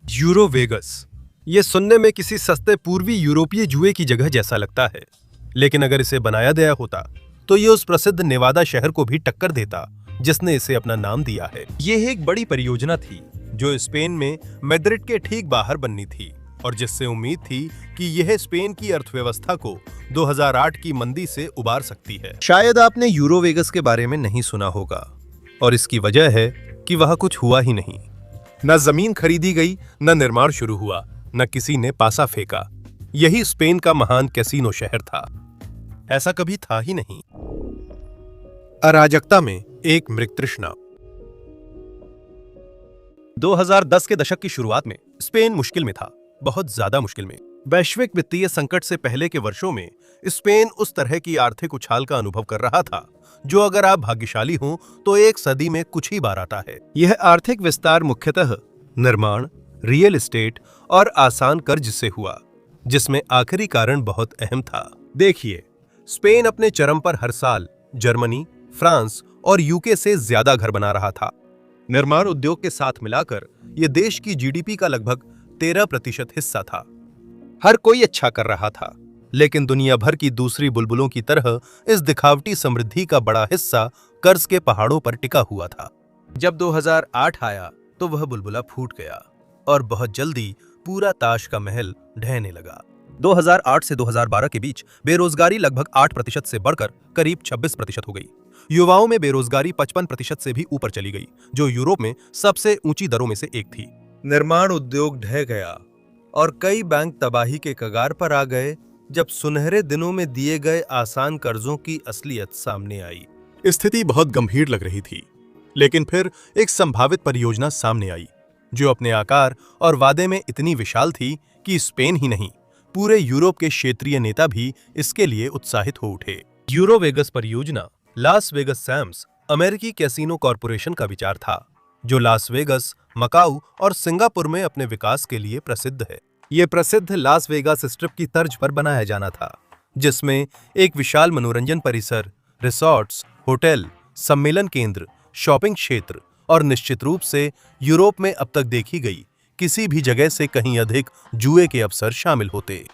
Euro vagus. ये सुनने में किसी सस्ते पूर्वी यूरोपीय जुए की जगह जैसा लगता है, लेकिन अगर इसे बनाया गया होता तो ये उस प्रसिद्ध नेवादा शहर को भी टक्कर देता जिसने इसे अपना नाम दिया है। ये एक बड़ी परियोजना थी जो स्पेन में मैड्रिड के ठीक बाहर बननी थी और जिससे उम्मीद थी कि यह स्पेन की अर्थव्यवस्था को 2008 की मंदी से उबार सकती है। शायद आपने यूरो वेगस के बारे में नहीं सुना होगा और इसकी वजह है कि वहां कुछ हुआ ही नहीं। न जमीन खरीदी गई, न निर्माण शुरू हुआ, न किसी ने पासा फेंका। यही स्पेन का महान कैसीनो शहर था। ऐसा कभी था ही नहीं। अराजकता में एक मृग तृष्णा। 2010 के दशक की शुरुआत में स्पेन मुश्किल में था, बहुत ज्यादा मुश्किल में। वैश्विक वित्तीय संकट से पहले के वर्षों में स्पेन उस तरह की आर्थिक उछाल का अनुभव कर रहा था जो अगर आप भाग्यशाली हों तो एक सदी में कुछ ही बार आता है। यह आर्थिक विस्तार मुख्यतः निर्माण, रियल एस्टेट और आसान कर्ज से हुआ, जिसमें आखिरी कारण बहुत अहम था। देखिए, स्पेन अपने चरम पर हर साल जर्मनी, फ्रांस और यूके से ज्यादा घर बना रहा था। निर्माण उद्योग के साथ मिलाकर यह देश की जीडीपी का लगभग 13% हिस्सा था। हर कोई अच्छा कर रहा था, लेकिन दुनिया भर की दूसरी बुलबुलों की तरह इस दिखावटी समृद्धि का बड़ा हिस्सा कर्ज के पहाड़ों पर टिका हुआ था। जब 2008 आया तो वह बुलबुला फूट गया और बहुत जल्दी पूरा ताश का महल ढहने लगा। 2008 से 2012 के बीच बेरोजगारी लगभग 8% से बढ़कर करीब 26% हो गई। युवाओं में बेरोजगारी 55% से भी ऊपर चली गई, जो यूरोप में सबसे ऊंची दरों में से एक थी। निर्माण उद्योग ढह गया और कई बैंक तबाही के कगार पर आ गए जब सुनहरे दिनों में दिए गए आसान कर्जों की असलियत सामने आई। स्थिति बहुत गंभीर लग रही थी, लेकिन फिर एक संभावित परियोजना सामने आई जो अपने आकार और वादे में इतनी विशाल थी कि स्पेन ही नहीं, पूरे यूरोप के क्षेत्रीय नेता भी इसके लिए उत्साहित हो उठे। यूरो वेगस परियोजना लास वेगस सैम्स अमेरिकी कैसीनो कॉरपोरेशन का विचार था, जो लास वेगस, मकाऊ और सिंगापुर में अपने विकास के लिए प्रसिद्ध है। यह प्रसिद्ध लास वेगास स्ट्रिप की तर्ज पर बनाया जाना था, जिसमें एक विशाल मनोरंजन परिसर, रिसॉर्ट्स, होटल, सम्मेलन केंद्र, शॉपिंग क्षेत्र और निश्चित रूप से यूरोप में अब तक देखी गई किसी भी जगह से कहीं अधिक जुए के अवसर शामिल होते।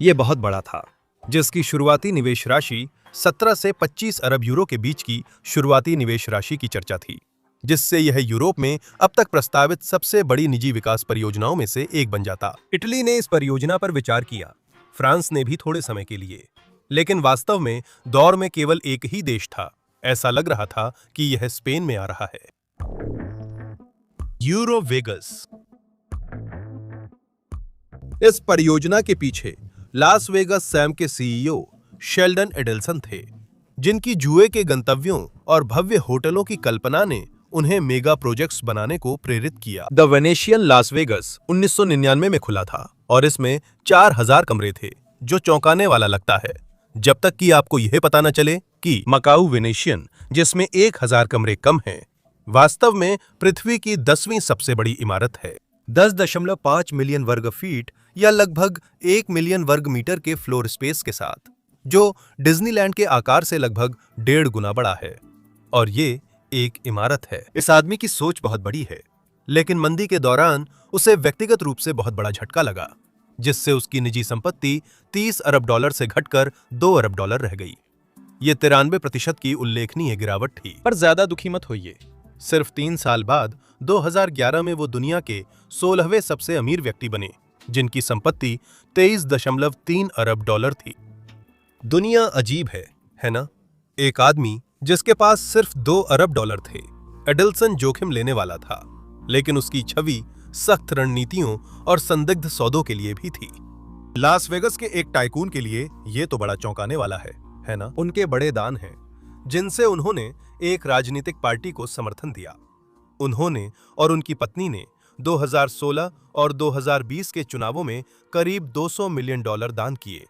यह बहुत बड़ा था, जिसकी शुरुआती निवेश राशि 17 से 25 अरब यूरो के बीच की शुरुआती निवेश राशि की चर्चा थी, जिससे यह यूरोप में अब तक प्रस्तावित सबसे बड़ी निजी विकास परियोजनाओं में से एक बन जाता। इटली ने इस परियोजना पर विचार किया, फ्रांस ने भी थोड़े समय के लिए, लेकिन वास्तव में दौर में केवल एक ही देश था। ऐसा लग रहा था कि यह स्पेन में आ रहा है। Euro Vegas. इस परियोजना के पीछे लास वेगस सैम के सीईओ शेल्डन एडेल्सन थे, जिनकी जुए के गंतव्यों और भव्य होटलों की कल्पना ने उन्हें मेगा प्रोजेक्ट्स बनाने को प्रेरित किया। द वेनेशियन लास वेगस 1999 में खुला था और इसमें 4000 कमरे थे, जो चौंकाने वाला लगता है, जब तक कि आपको यह पता न चले कि मकाऊ वेनेशियन, जिसमें 1000 कमरे कम हैं, वास्तव में पृथ्वी की 10वीं सबसे बड़ी इमारत है। 10.5 मिलियन वर्ग फीट या लगभग 1 मिलियन वर्ग मीटर के फ्लोर स्पेस के साथ, जो डिज्नीलैंड के आकार से लगभग 1.5 गुना बड़ा है। और ये एक इमारत है। इस आदमी की सोच बहुत बड़ी है, लेकिन मंदी के दौरान उसे व्यक्तिगत रूप से बहुत बड़ा झटका लगा, जिससे उसकी निजी संपत्ति 30 अरब डॉलर से घटकर 2 अरब डॉलर रह गई। ये 93% की उल्लेखनीय गिरावट थी। पर ज्यादा दुखी मत होइए, सिर्फ 3 साल बाद 2011 में वो दुनिया के 16वें सबसे अमीर व्यक्ति बने, जिनकी संपत्ति 23.3 अरब डॉलर थी। दुनिया अजीब है ना? एक आदमी जिसके पास सिर्फ 2 अरब डॉलर थे। एडेल्सन जोखिम लेने वाला था, लेकिन उसकी छवि सख्त रणनीतियों और संदिग्ध सौदों के लिए भी थी। लास वेगस के एक टाइकून के लिए यह तो बड़ा चौंकाने वाला है ना? उनके बड़े दान हैं, जिनसे उन्होंने एक राजनीतिक पार्टी को समर्थन दिया। उन्होंने और उनकी पत्नी ने 2016 और 2020 के चुनावों में करीब 200 मिलियन डॉलर दान किए।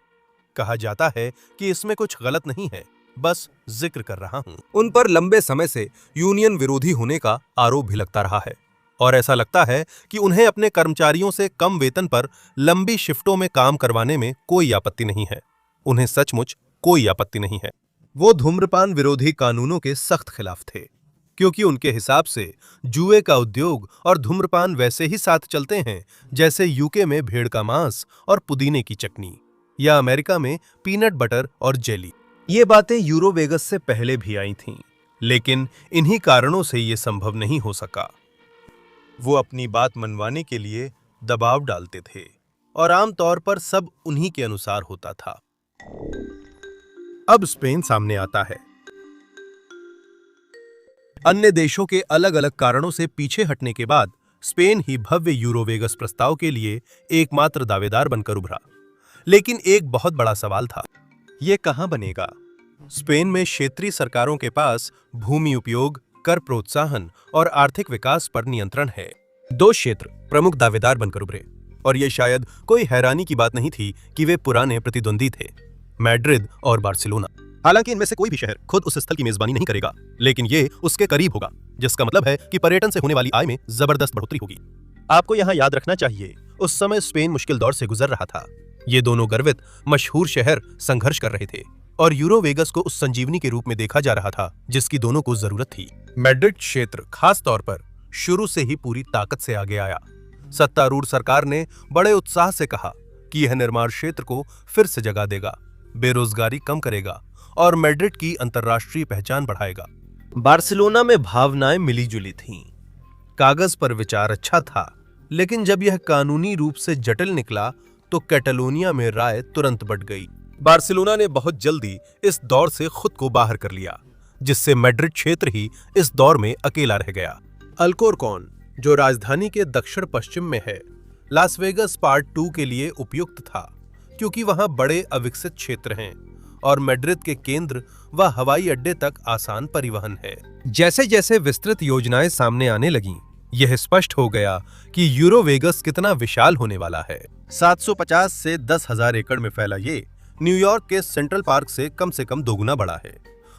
कहा जाता है कि इसमें कुछ गलत नहीं है, बस जिक्र कर रहा हूं। उन पर लंबे समय से यूनियन विरोधी होने का आरोप भी लगता रहा है और ऐसा लगता है कि उन्हें अपने कर्मचारियों से कम वेतन पर लंबी शिफ्टों में काम करवाने में कोई आपत्ति नहीं है। उन्हें सचमुच कोई आपत्ति नहीं है। वो धूम्रपान विरोधी कानूनों के सख्त खिलाफ थे, क्योंकि उनके हिसाब से जुए का उद्योग और धूम्रपान वैसे ही साथ चलते हैं जैसे यूके में भेड़ का मांस और पुदीने की चटनी या अमेरिका में पीनट बटर और जेली। ये बातें यूरोवेगस से पहले भी आई थीं, लेकिन इन्हीं कारणों से ये संभव नहीं हो सका। वो अपनी बात मनवाने के लिए दबाव डालते थे और आमतौर पर सब उन्हीं के अनुसार होता था। अब स्पेन सामने आता है। अन्य देशों के अलग अलग कारणों से पीछे हटने के बाद स्पेन ही भव्य यूरोवेगस प्रस्ताव के लिए एकमात्र दावेदार बनकर उभरा। लेकिन एक बहुत बड़ा सवाल था, यह कहां बनेगा? स्पेन में क्षेत्रीय सरकारों के पास भूमि उपयोग, कर प्रोत्साहन और आर्थिक विकास पर नियंत्रण है। दो क्षेत्र प्रमुख दावेदार बनकर उभरे और यह शायद कोई हैरानी की बात नहीं थी कि वे पुराने प्रतिद्वंदी थे, मैड्रिड और बार्सिलोना। हालांकि इनमें से कोई भी शहर खुद उस स्थल की मेजबानी नहीं करेगा, लेकिन ये उसके करीब होगा, जिसका मतलब है कि पर्यटन से होने वाली आय में जबरदस्त बढ़ोतरी होगी। आपको यहां याद रखना चाहिए, उस समय स्पेन मुश्किल दौर से गुजर रहा था। ये दोनों गर्वित मशहूर शहर संघर्ष कर रहे थे और यूरोवेगस को उस संजीवनी के रूप में देखा जा रहा था जिसकी दोनों को जरूरत थी। मैड्रिड क्षेत्र खास तौर पर शुरू से ही पूरी ताकत से आगे आया। सत्तारूढ़ सरकार ने बड़े उत्साह से कहा कि यह निर्माण क्षेत्र को फिर से जगा देगा, बेरोजगारी कम करेगा और मैड्रिड की अंतर्राष्ट्रीय पहचान बढ़ाएगा। बार्सिलोना में भावनाएं मिली-जुली थीं। कागज पर विचार अच्छा था, लेकिन जब यह कानूनी रूप से जटिल निकला तो कैटलोनिया में राय तुरंत बढ़ गई। बार्सिलोना ने बहुत जल्दी इस दौर से खुद को बाहर कर लिया, जिससे मैड्रिड क्षेत्र ही इस दौर में अकेला रह गया। अल्कोरकॉन, जो राजधानी के दक्षिण पश्चिम में है, लास वेगस पार्ट 2 के लिए उपयुक्त था, क्योंकि वहां बड़े अविकसित क्षेत्र हैं और मैड्रिड के केंद्र व हवाई अड्डे तक आसान परिवहन है। जैसे जैसे विस्तृत योजनाएं सामने आने लगीं, यह स्पष्ट हो गया कि यूरोवेगस कितना विशाल होने वाला है। 750 से 10,000 एकड़ में फैला ये न्यूयॉर्क के सेंट्रल पार्क से कम दोगुना बड़ा है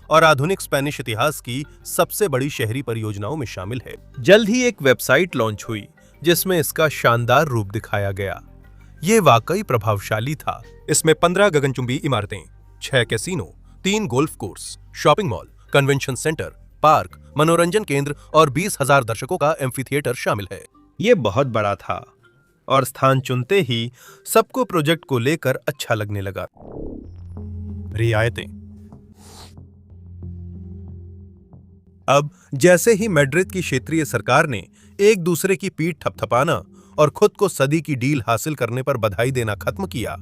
और आधुनिक स्पेनिश इतिहास की सबसे बड़ी शहरी परियोजनाओं में शामिल है। जल्द ही एक वेबसाइट लॉन्च हुई जिसमें इसका शानदार रूप दिखाया गया। ये वाकई प्रभावशाली था। इसमें 15 गगनचुंबी इमारतें, 6 casino, 3 golf course, shopping mall, convention centre, park, मनोरंजन केंद्र और 20,000 दर्शकों का एम्फीथिएटर शामिल है। ये बहुत बड़ा था और स्थान चुनते ही सबको प्रोजेक्ट को लेकर अच्छा लगने लगा। रियायतें। अब जैसे ही मैड्रिड की क्षेत्रीय सरकार ने एक दूसरे की पीठ थपथपाना और खुद को सदी की डील हासिल करने पर बधाई देना खत्म किया,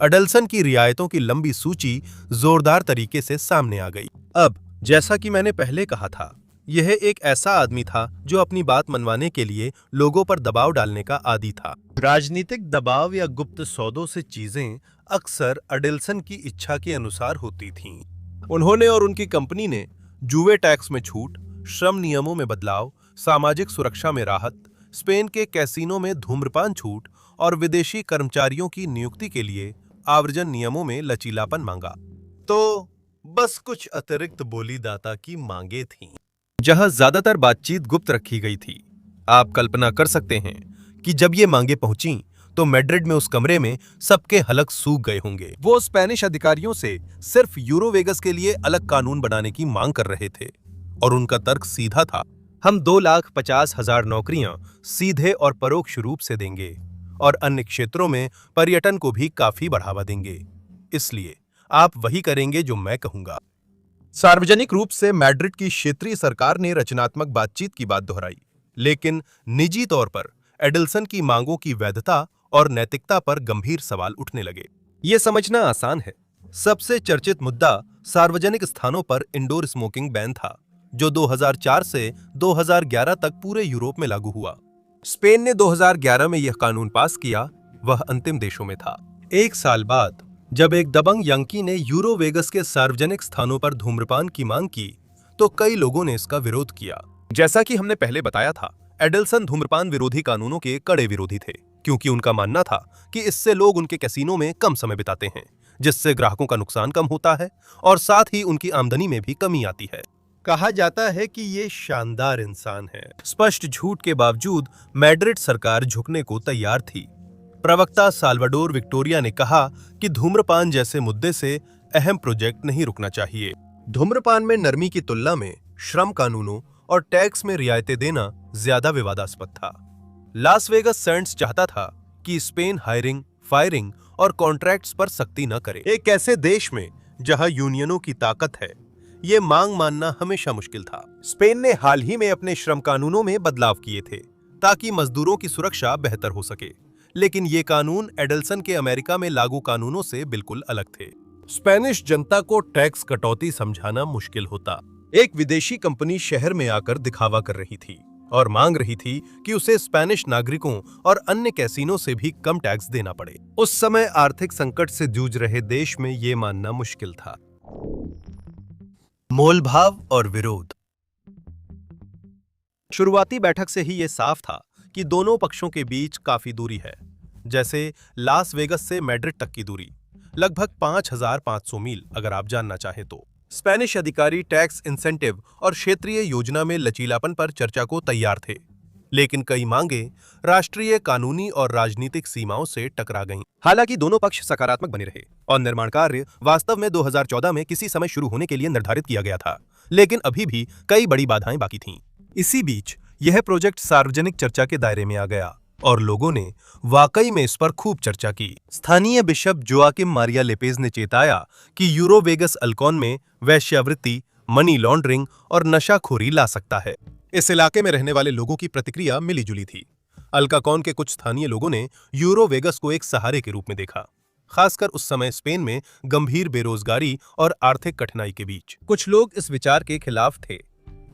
अडेल्सन की रियायतों की लंबी सूची जोरदार तरीके से सामने आ गई। अब जैसा कि मैंने पहले कहा था, यह एक ऐसा आदमी था जो अपनी बात मनवाने के लिए लोगों पर दबाव डालने का आदी था। राजनीतिक दबाव या गुप्त सौदों से चीजें अक्सर अडेल्सन की इच्छा के अनुसार होती थीं। उन्होंने और उनकी कंपनी ने जुए टैक्स में छूट, श्रम नियमों में बदलाव, सामाजिक सुरक्षा में राहत, स्पेन के कैसीनो में धूम्रपान छूट और विदेशी कर्मचारियों की नियुक्ति के लिए आवर्जन नियमों में लचीलापन मांगा। तो बस कुछ अतिरिक्त बोलीदाता की मांगे थीं, जहां ज्यादातर बातचीत गुप्त रखी गई थी। आप कल्पना कर सकते हैं कि जब ये मांगे पहुंची तो मैड्रिड में उस कमरे में सबके हलक सूख गए होंगे। वो स्पेनिश अधिकारियों से सिर्फ यूरोवेगस के लिए अलग कानून बनाने की मांग कर रहे थे और उनका तर्क सीधा था, हम 2,50,000 नौकरियां सीधे और परोक्ष रूप से देंगे और अन्य क्षेत्रों में पर्यटन को भी काफी बढ़ावा देंगे, इसलिए आप वही करेंगे जो मैं कहूंगा। सार्वजनिक रूप से मैड्रिड की क्षेत्रीय सरकार ने रचनात्मक बातचीत की बात दोहराई, लेकिन निजी तौर पर एडेल्सन की मांगों की वैधता और नैतिकता पर गंभीर सवाल उठने लगे। यह समझना आसान है। सबसे चर्चित मुद्दा सार्वजनिक स्थानों पर इंडोर स्मोकिंग बैन था, जो 2004 से 2011 तक पूरे यूरोप में लागू हुआ। स्पेन ने 2011 में यह कानून पास किया, वह अंतिम देशों में था। एक साल बाद जब एक दबंग यंकी ने यूरोवेगस के सार्वजनिक स्थानों पर धूम्रपान की मांग की, तो कई लोगों ने इसका विरोध किया। जैसा कि हमने पहले बताया था, एडेल्सन धूम्रपान विरोधी कानूनों के कड़े विरोधी थे, क्योंकि उनका मानना था कि इससे लोग उनके कैसीनो में कम समय बिताते हैं, जिससे ग्राहकों का नुकसान कम होता है और साथ ही उनकी आमदनी में भी कमी आती है। कहा जाता है कि ये शानदार इंसान है। स्पष्ट झूठ के बावजूद मैड्रिड सरकार झुकने को तैयार थी। प्रवक्ता साल्वाडोर विक्टोरिया ने कहा कि धूम्रपान जैसे मुद्दे से अहम प्रोजेक्ट नहीं रुकना चाहिए। धूम्रपान में नरमी की तुलना में श्रम कानूनों और टैक्स में रियायतें देना ज्यादा विवादास्पद था। लास वेगास सैंड्स चाहता था कि स्पेन हायरिंग, फायरिंग और कॉन्ट्रैक्ट्स पर सख्ती न करे। एक ऐसे देश में जहां यूनियनों की ताकत है, ये मांग मानना हमेशा मुश्किल था। स्पेन ने हाल ही में अपने श्रम कानूनों में बदलाव किए थे ताकि मजदूरों की सुरक्षा बेहतर हो सके, लेकिन ये कानून एडल्सन के अमेरिका में लागू कानूनों से बिल्कुल अलग थे। स्पेनिश जनता को टैक्स कटौती समझाना मुश्किल होता। एक विदेशी कंपनी शहर में आकर दिखावा कर रही थी और मांग रही थी कि उसे स्पेनिश नागरिकों और अन्य कैसीनो से भी कम टैक्स देना पड़े। उस समय आर्थिक संकट से जूझ रहे देश में यह मानना मुश्किल था। मोलभाव और विरोध। शुरुआती बैठक से ही यह साफ था कि दोनों पक्षों के बीच काफी दूरी है। जैसे लास वेगास से मैड्रिड तक की दूरी लगभग 5,500 मील अगर आप जानना चाहें तो। स्पेनिश अधिकारी टैक्स इंसेंटिव और क्षेत्रीय योजना में लचीलापन पर चर्चा को तैयार थे, लेकिन कई मांगें राष्ट्रीय कानूनी और राजनीतिक सीमाओं से टकरा गईं। हालांकि दोनों पक्ष सकारात्मक बने रहे और निर्माण कार्य वास्तव में 2014 में किसी समय शुरू होने के लिए निर्धारित किया गया था, लेकिन अभी भी कई बड़ी बाधाएं बाकी थीं। इसी बीच यह प्रोजेक्ट सार्वजनिक चर्चा के दायरे में आ गया और लोगों ने वाकई में इस पर खूब चर्चा की। स्थानीय बिशप जोआकिम मारिया लेपेज ने चेताया कि यूरो वेगास अल्कोन में वेश्यावृत्ति, मनी लॉन्ड्रिंग और नशाखोरी ला सकता है। इस इलाके में रहने वाले लोगों की प्रतिक्रिया मिलीजुली थी। अल्काकॉन के कुछ स्थानीय लोगों ने यूरो वेगास को एक सहारे के रूप में देखा, खासकर उस समय स्पेन में गंभीर बेरोजगारी और आर्थिक कठिनाई के बीच। कुछ लोग इस विचार के खिलाफ थे।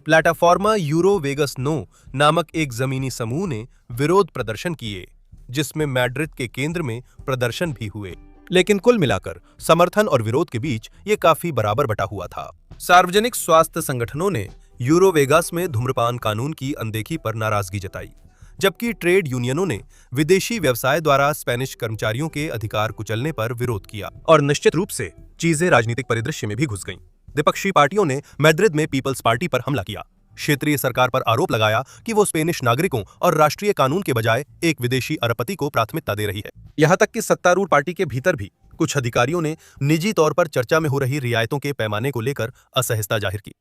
प्लेटाफॉर्मा यूरो वेगास नो नामक एक जमीनी समूह ने विरोध प्रदर्शन किए, जिसमें मैड्रिड के केंद्र में प्रदर्शन भी हुए। लेकिन कुल मिलाकर समर्थन और विरोध के बीच ये काफी बराबर बटा हुआ था। सार्वजनिक स्वास्थ्य संगठनों ने यूरो वेगास में धूम्रपान कानून की अनदेखी पर नाराजगी जताई, जबकि ट्रेड यूनियनों ने विदेशी व्यवसाय द्वारा स्पेनिश कर्मचारियों के अधिकार कुचलने पर विरोध किया। और निश्चित रूप से चीजें राजनीतिक परिदृश्य में भी घुस गईं। विपक्षी पार्टियों ने मैड्रिड में पीपल्स पार्टी पर हमला किया, क्षेत्रीय सरकार पर आरोप लगाया कि वो स्पेनिश नागरिकों और राष्ट्रीय कानून के बजाय एक विदेशी अरबपति को प्राथमिकता दे रही है। यहां तक कि सत्तारूढ़ पार्टी के भीतर भी कुछ अधिकारियों ने निजी तौर पर चर्चा में हो रही रियायतों के पैमाने को लेकर असहजता जाहिर की।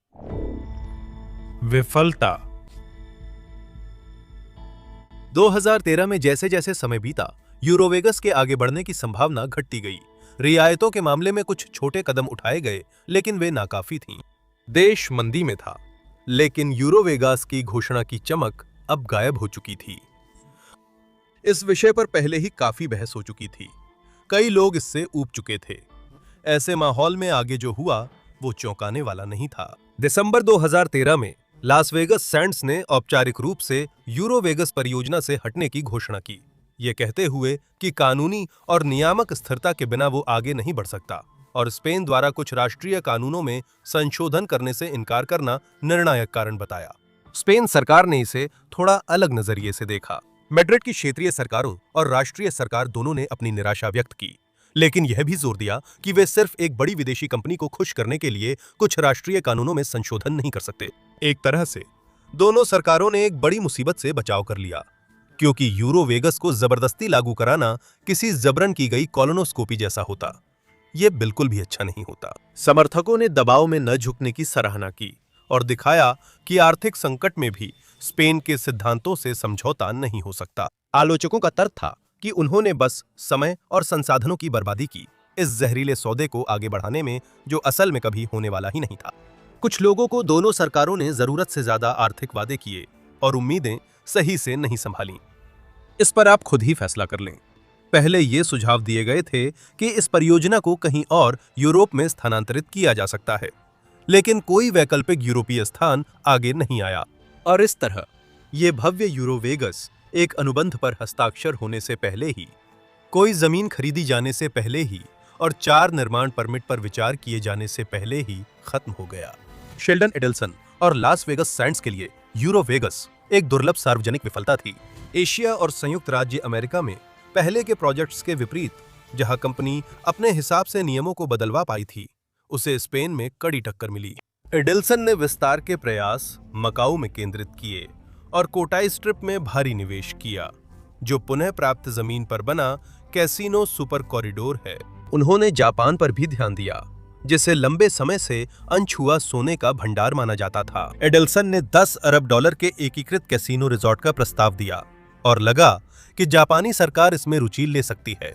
विफलता। 2013 में जैसे जैसे समय बीता, यूरो वेगास के आगे बढ़ने की संभावना घटती गई। रियायतों के मामले में कुछ छोटे कदम उठाए गए, लेकिन वे नाकाफी थीं। देश मंदी में था, लेकिन यूरो वेगास की घोषणा की चमक अब गायब हो चुकी थी। इस विषय पर पहले ही काफी बहस हो चुकी थी। कई लोग इससे ऊब चुके थे। ऐसे माहौल में आगे जो हुआ वो चौंकाने वाला नहीं था। दिसंबर 2013 में लास वेगास सैंड्स ने औपचारिक रूप से यूरो वेगास परियोजना से हटने की घोषणा की, ये कहते हुए कि कानूनी और नियामक स्थिरता के बिना वो आगे नहीं बढ़ सकता और स्पेन द्वारा कुछ राष्ट्रीय कानूनों में संशोधन करने से इनकार करना निर्णायक कारण बताया। स्पेन सरकार ने इसे थोड़ा अलग नजरिए से देखा। मैड्रिड की क्षेत्रीय सरकारों और राष्ट्रीय सरकार दोनों ने अपनी निराशा व्यक्त की, लेकिन यह भी जोर दिया कि वे सिर्फ एक बड़ी विदेशी कंपनी को खुश करने के लिए कुछ राष्ट्रीय कानूनों में संशोधन नहीं कर सकते। एक तरह से दोनों सरकारों ने एक बड़ी मुसीबत से बचाव कर लिया, क्योंकि यूरो वेगास को जबरदस्ती लागू कराना किसी जबरन की गई कॉलोनोस्कोपी जैसा होता। यह बिल्कुल भी अच्छा नहीं होता। समर्थकों ने दबाव में न झुकने की सराहना की और दिखाया कि आर्थिक संकट में भी स्पेन के सिद्धांतों से समझौता नहीं हो सकता। आलोचकों का तर्क था कि उन्होंने बस समय और संसाधनों की बर्बादी की इस जहरीले सौदे को आगे बढ़ाने में, जो असल में कभी होने वाला ही नहीं था। कुछ लोगों को दोनों सरकारों ने जरूरत से ज्यादा आर्थिक वादे किए और उम्मीदें सही से नहीं संभाली। इस पर आप खुद ही फैसला कर लें। पहले ये सुझाव दिए गए थे कि इस परियोजना को कहीं और यूरोप में स्थानांतरित किया जा सकता है, लेकिन कोई वैकल्पिक यूरोपीय स्थान आगे नहीं आया और इस तरह ये भव्य यूरो वेगास एक अनुबंध पर हस्ताक्षर होने से पहले ही, कोई जमीन खरीदी जाने से पहले ही और 4 निर्माण परमिट पर विचार किए जाने से पहले ही खत्म हो गया। शेल्डन एडल्सन और लास वेगास सैंड्स के लिए यूरो वेगास एक दुर्लभ सार्वजनिक विफलता थी। एशिया और संयुक्त राज्य अमेरिका में पहले के प्रोजेक्ट्स के विपरीत, जहां कंपनी अपने हिसाब से नियमों को बदलवा पाई थी, उसे स्पेन में कड़ी टक्कर मिली। एडल्सन ने विस्तार के प्रयास मकाऊ में केंद्रित किए और कोटाई स्ट्रिप में भारी निवेश किया, जो पुनः प्राप्त जमीन पर बना कैसीनो सुपर कॉरिडोर है। उन्होंने जापान पर भी ध्यान दिया, जिसे लंबे समय से अनछुआ सोने का भंडार माना जाता था। एडेल्सन ने 10 अरब डॉलर के एकीकृत कैसीनो रिजॉर्ट का प्रस्ताव दिया और लगा कि जापानी सरकार इसमें रुचि ले सकती है।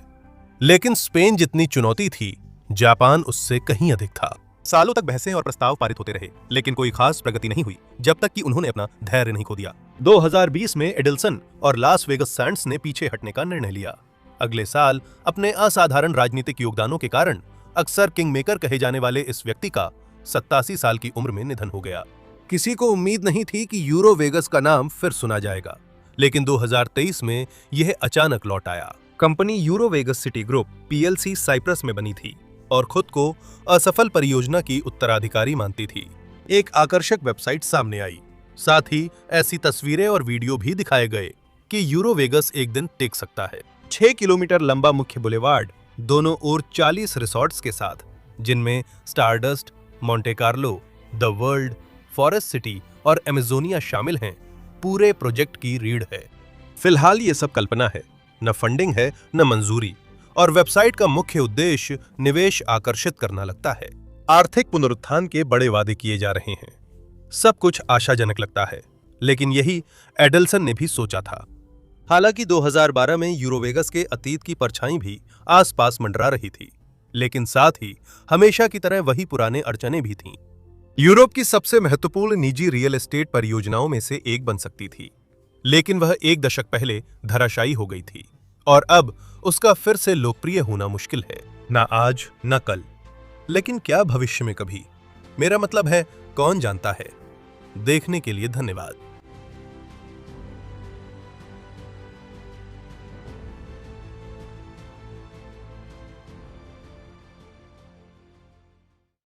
लेकिन स्पेन जितनी चुनौती थी, जापान उससे कहीं अधिक था। सालों तक बहसें और प्रस्ताव पारित होते रहे, लेकिन कोई खास प्रगति नहीं हुई जब तक कि उन्होंने अपना धैर्य नहीं खो दिया। 2020 में एडेल्सन और लास वेगस सैंड्स ने पीछे हटने का निर्णय लिया। अगले साल अपने असाधारण राजनीतिक योगदानों के कारण अक्सर किंगमेकर कहे जाने वाले इस व्यक्ति का 87 साल की उम्र में निधन हो गया। किसी को उम्मीद नहीं थी कि यूरो वेगस का नाम फिर सुना जाएगा, लेकिन 2023 में यह अचानक लौट आया। Company Euro Vegas City Group PLC Cyprus में बनी थी और खुद को असफल परियोजना की उत्तराधिकारी मानती थी। एक आकर्षक वेबसाइट सामने आई, साथ ही ऐसी तस्वीरें और वीडियो भी दिखाए गए कि यूरो वेगस एक दिन टिक सकता है। 6 किलोमीटर लंबा मुख्य बुलेवार्ड, दोनों ओर 40 रिसॉर्ट्स के साथ, जिनमें stardust, Monte Carlo, the world, forest city और एमेजोनिया शामिल हैं, पूरे प्रोजेक्ट की रीढ़ है। फिलहाल ये सब कल्पना है, न फंडिंग है न मंजूरी, और वेबसाइट का मुख्य उद्देश्य निवेश आकर्षित करना लगता है। आर्थिक पुनरुत्थान के बड़े वादे किए जा रहे हैं। सब कुछ आशाजनक लगता है, लेकिन यही एडेल्सन ने भी सोचा था। हालांकि 2012 में यूरोवेगस के अतीत की परछाई भी आसपास मंडरा रही थी, लेकिन साथ ही हमेशा की तरह वही पुराने अड़चनें भी थीं। यूरोप की सबसे महत्वपूर्ण निजी रियल एस्टेट परियोजनाओं में से एक बन सकती थी, लेकिन वह एक दशक पहले धराशायी हो गई थी और अब उसका फिर से लोकप्रिय होना मुश्किल है। ना आज न कल, लेकिन क्या भविष्य में कभी? मेरा मतलब है, कौन जानता है। देखने के लिए धन्यवाद।